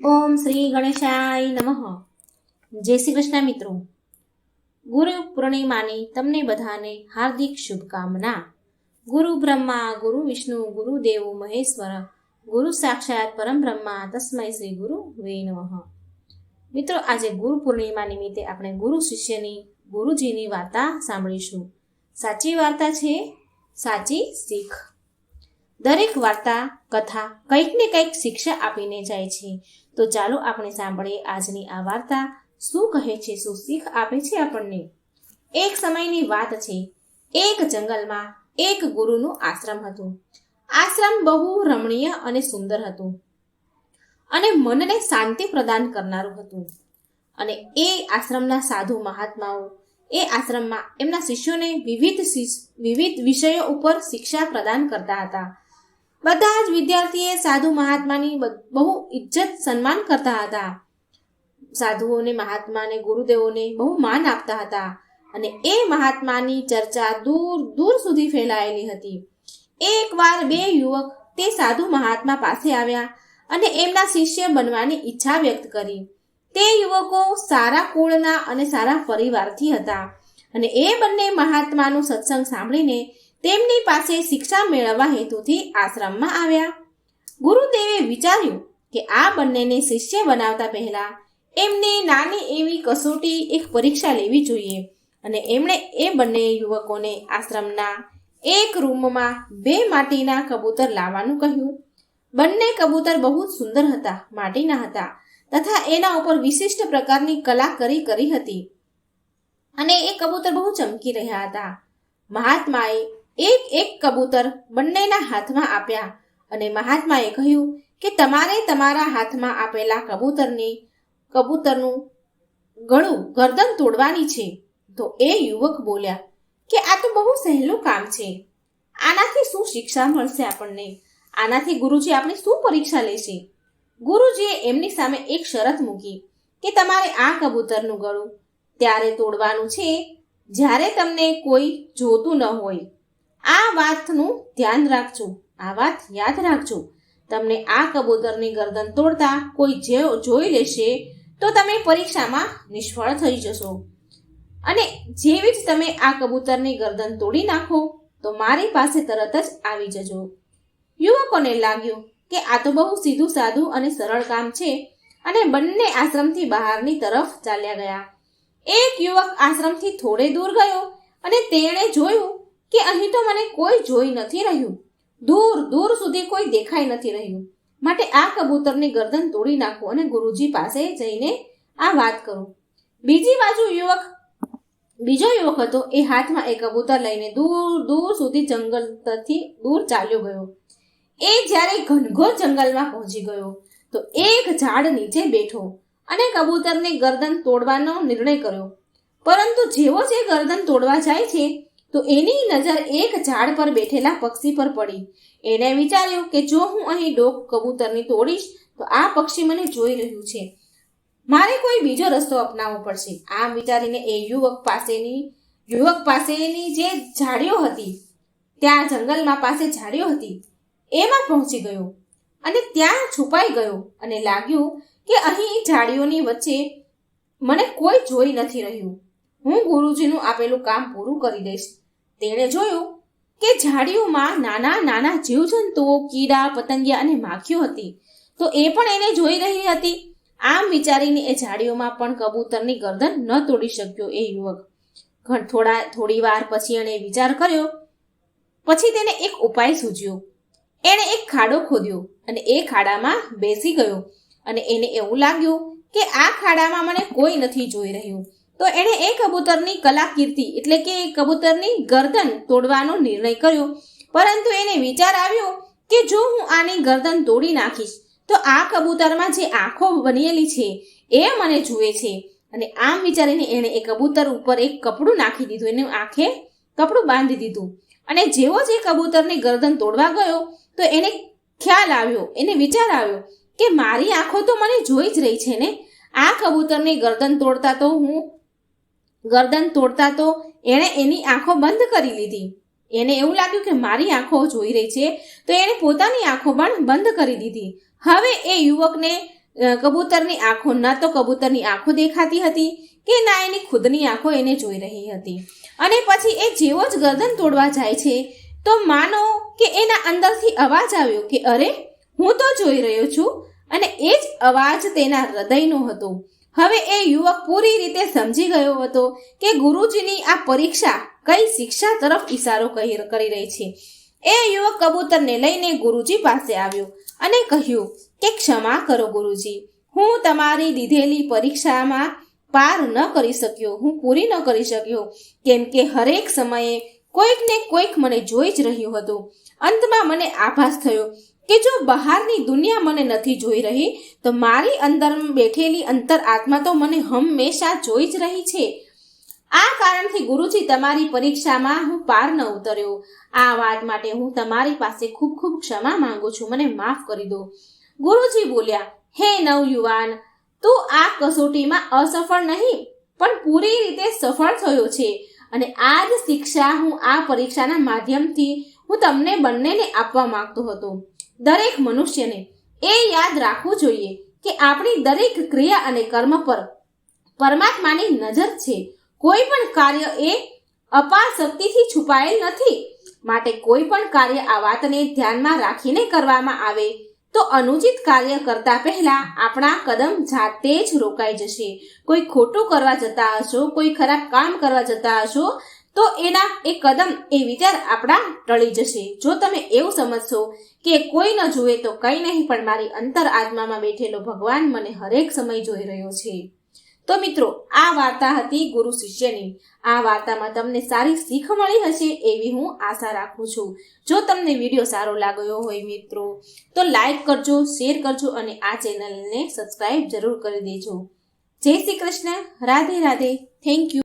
ઓમ શ્રી ગણેશાય નમઃ. જય શ્રી કૃષ્ણ મિત્રો. ગુરુ પૂર્ણિમાની તમને બધાને હાર્દિક શુભકામના. ગુરુ બ્રહ્મા ગુરુ વિષ્ણુ ગુરુ દેવ મહેશ્વર ગુરુ સાક્ષાત પરમ બ્રહ્મા તસ્મૈ શ્રી ગુરુ વે નમઃ. મિત્રો, આજે ગુરુ પૂર્ણિમા નિમિત્તે આપણે ગુરુ શિષ્યની ગુરુજીની વાર્તા સાંભળીશું. સાચી વાર્તા છે, સાચી શીખ. દરેક વાર્તા કથા કંઈક ને કંઈક શિક્ષા આપીને જાય છે. તો ચાલો આપણે સાંભળીએ આજની આ વાર્તા શું કહે છે, શું શીખ આપે છે આપણને. એક સમયની વાત છે. એક જંગલમાં એક ગુરુનું આશ્રમ હતું. આશ્રમ બહુ રમણીય અને સુંદર હતું અને મનને શાંતિ પ્રદાન કરનારું હતું. અને એ આશ્રમના સાધુ મહાત્માઓ એ આશ્રમમાં એમના શિષ્યોને વિવિધ વિષયો ઉપર શિક્ષા પ્રદાન કરતા હતા. બધા જ વિદ્યાર્થીએ સાધુ મહાત્માની બહુ ઇજ્જત સન્માન કરતા હતા. સાધુઓને, મહાત્માને, ગુરુદેવોને બહુ માન આપતા હતા અને એ મહાત્માની ચર્ચા દૂર દૂર સુધી ફેલાયેલી હતી. એકવાર બે યુવક તે સાધુ મહાત્મા પાસે આવ્યા અને એમના શિષ્ય બનવાની ઈચ્છા વ્યક્ત કરી. તે યુવકો સારા કુળના અને સારા પરિવારથી હતા અને એ બંને મહાત્માનું સત્સંગ સાંભળીને તેમની પાસે શિક્ષા મેળવવા હેતુથી આશ્રમમાં આવ્યા. ગુરુદેવે વિચાર્યું કે આ બંનેને શિષ્ય બનાવતા પહેલા એમને નાની એવી કસોટી, એક પરીક્ષા લેવી જોઈએ અને એમણે એ બંને યુવકોને આશ્રમના એક રૂમમાં 2 માટીના કબૂતર લાવવાનું કહ્યું. બંને કબૂતર બહુ સુંદર હતા, માટીના હતા તથા એના ઉપર વિશિષ્ટ પ્રકારની કલાકારી કરી હતી અને એ કબૂતર બહુ ચમકી રહ્યા હતા. મહાત્માએ એક એક કબૂતર બંનેના હાથમાં આપ્યા અને મહાત્માએ કહ્યું કે તમારે તમારા હાથમાં આપેલા કબૂતરનું ગરદન તોડવાની છે. તો એ યુવક બોલ્યા કે આ તો બહુ સહેલું કામ છે, આનાથી શું શિક્ષા મળશે આપણને? આનાથી ગુરુજી આપણી શું પરીક્ષા લેશે? ગુરુજીએ એમની સામે એક શરત મૂકી કે તમારે આ કબૂતરનું ગળું ત્યારે તોડવાનું છે જ્યારે તમને કોઈ જોતું ન હોય. આ વાતનું ધ્યાન રાખજો, આ વાત યાદ રાખજો. તમને આ કબૂતરની ગરદન તોડતા કોઈ જોઈ લેશે તો તમે પરીક્ષામાં નિષ્ફળ થઈ જશો અને જેવી જ તમે આ કબૂતરની ગરદન તોડી નાખો તો મારી પાસે તરત જ આવી જજો. યુવકોને લાગ્યું કે આ તો બહુ સીધું સાધું અને સરળ કામ છે અને બંને આશ્રમથી બહારની તરફ ચાલ્યા ગયા. એક યુવક આશ્રમથી થોડે દૂર ગયો અને તેણે જોયું કે અહીં તો મને કોઈ જોઈ નથી રહ્યું, દૂર દૂર સુધી કોઈ દેખાઈ નથી રહ્યું, માટે આ કબૂતરની ગરદન તોડી નાખો અને ગુરુજી પાસે જઈને આ વાત કરું. બીજી બાજુ બીજો યુવક હતો. એ હાથમાં એક કબૂતર લઈને દૂર દૂર સુધી જંગલથી દૂર ચાલ્યો ગયો. એ જ્યારે ઘનઘોર જંગલમાં પહોંચી ગયો તો એક ઝાડ નીચે બેઠો અને કબૂતરની ગરદન તોડવાનો નિર્ણય કર્યો. પરંતુ જેવો જે ગરદન તોડવા જાય છે તો એની નજર એક ઝાડ પર બેઠેલા પક્ષી પર પડી. એણે વિચાર્યું કે જો હું અહીં ડોક કબૂતરની તોડીશ તો આ પક્ષી મને જોઈ રહ્યું છે, મારે કોઈ બીજો રસ્તો અપનાવવો પડશે. આમ વિચારીને એ યુવક પાસેની જે ઝાડીઓ હતી, ત્યાં જંગલમાં પાસે ઝાડીઓ હતી એમાં પહોંચી ગયો અને ત્યાં છુપાઈ ગયો અને લાગ્યું કે અહીં ઝાડીઓની વચ્ચે મને કોઈ જોઈ નથી રહ્યું, હું ગુરુજીનું આપેલું કામ પૂરું કરી દઈશ. તેણે જોયું કે ઝાડીઓમાં નાના નાના જીવજંતુઓ, કીડા, પતંગિયા અને માખીઓ હતી તો એ પણ એને જોઈ રહી હતી. આમ વિચારીને એ ઝાડીઓમાં પણ કબૂતરની ગરદન ન તોડી શક્યો એ યુવક. થોડી વાર પછી એણે વિચાર કર્યો. પછી તેને એક ઉપાય સૂઝ્યો. એણે એક ખાડો ખોદ્યો અને એ ખાડામાં બેસી ગયો અને એને એવું લાગ્યું કે આ ખાડામાં મને કોઈ નથી જોઈ રહ્યું. તો એણે એ કબૂતરની કલાકીર્તિ એટલે કે કબૂતરની ગરદન તોડવાનો નિર્ણય કર્યો. પરંતુ એને વિચાર આવ્યો કે જો હું આની ગરદન તોડી નાખીશ તો આ કબૂતરમાં જે આંખો બનેલી છે એ મને જુએ છે. અને આમ વિચારીને એણે એ કબૂતર ઉપર એક કપડું નાખી દીધું, એને આંખે કપડું બાંધી દીધું અને જેવો જે કબૂતરની ગરદન તોડવા ગયો તો એને ખ્યાલ આવ્યો, એને વિચાર આવ્યો કે મારી આંખો તો મને જોઈ જ રહી છે ને, આ કબૂતરની ગરદન તોડતા તો એણે એની આંખો બંધ કરી લીધી. એને એવું લાગ્યું કે મારી આંખો જોઈ રહી છે તો એણે પોતાની આંખો પણ બંધ કરી દીધી. હવે એ યુવકને કબૂતરની આંખો ના તો કબૂતરની આંખો દેખાતી હતી કે ના એની ખુદની આંખો એને જોઈ રહી હતી. અને પછી એ જેવો જ ગરદન તોડવા જાય છે તો માનો કે એના અંદરથી અવાજ આવ્યો કે અરે, હું તો જોઈ રહ્યો છું. અને એ જ અવાજ તેના હૃદયનો હતો. હવે એ યુવક પૂરી રીતે સમજી ગયો હતો કે ગુરુજીની આ પરીક્ષા કઈ શિક્ષા તરફ ઈશારો કરી રહી છે. એ યુવક કબૂતરને લઈને ગુરુજી પાસે આવ્યો અને કહ્યું કે ક્ષમા કરો ગુરુજી, હું તમારી દીધેલી પરીક્ષામાં પાર ન કરી શક્યો, હું પૂરી ન કરી શક્યો, કેમ કે હરેક સમયે કોઈક ને કોઈક મને જોઈ જ રહ્યું હતું. અંતમાં મને આભાસ થયો કે જો બહારની દુનિયા મને નથી જોઈ રહી તો મારી અંદર બેઠેલી અંતર આત્મા તો મને હંમેશા જોઈ જ રહી છે. આ કારણથી ગુરુજી તમારી પરીક્ષામાં હું પાર ન ઉતર્યો. આ વાત માટે હું તમારી પાસે ખૂબ ખૂબ ક્ષમા માંગુ છું, મને માફ કરી દો. ગુરુજી બોલ્યા, હે નવયુવાન, તું આ કસોટીમાં અસફળ નહીં પણ પૂરી રીતે સફળ થયો છે. અને આ જ શિક્ષા હું આ પરીક્ષાના માધ્યમથી હું તમને બંનેને આપવા માંગતો હતો. દરેક મનુષ્યને એ યાદ રાખવું જોઈએ કે આપણી દરેક ક્રિયા અને કર્મ પર પરમાત્માની નજર છે. કોઈ પણ કાર્ય એ અપાર શક્તિથી છુપાયેલ નથી. માટે કોઈ પણ કાર્ય આ વાતને ધ્યાનમાં રાખીને કરવામાં આવે તો અનુચિત કાર્ય કરતા પહેલા આપણા કદમ જાતે જ રોકાઈ જશે. કોઈ ખોટું કરવા જતા હશો, કોઈ ખરાબ કામ કરવા જતા હશો તો એના એ કદમ એ વિચાર આપણા ટળી જશે. જો તમે એવું સમજશો કે કોઈ ન જુએ તો કંઈ નહીં, પણ મારી અંતર આત્મામાં બેઠેલો ભગવાન મને હરેક સમય જોઈ રહ્યો છે. તો મિત્રો, આ વાર્તા હતી ગુરુ શિષ્યની. આ વાર્તામાં તમને સારી શીખ મળી હશે એવી હું આશા રાખું છું. જો તમને વિડીયો સારો લાગ્યો હોય મિત્રો તો લાઈક કરજો, શેર કરજો અને આ ચેનલને સબસ્ક્રાઈબ જરૂર કરી દેજો. જય શ્રી કૃષ્ણ, રાધે રાધે, થેન્ક યુ.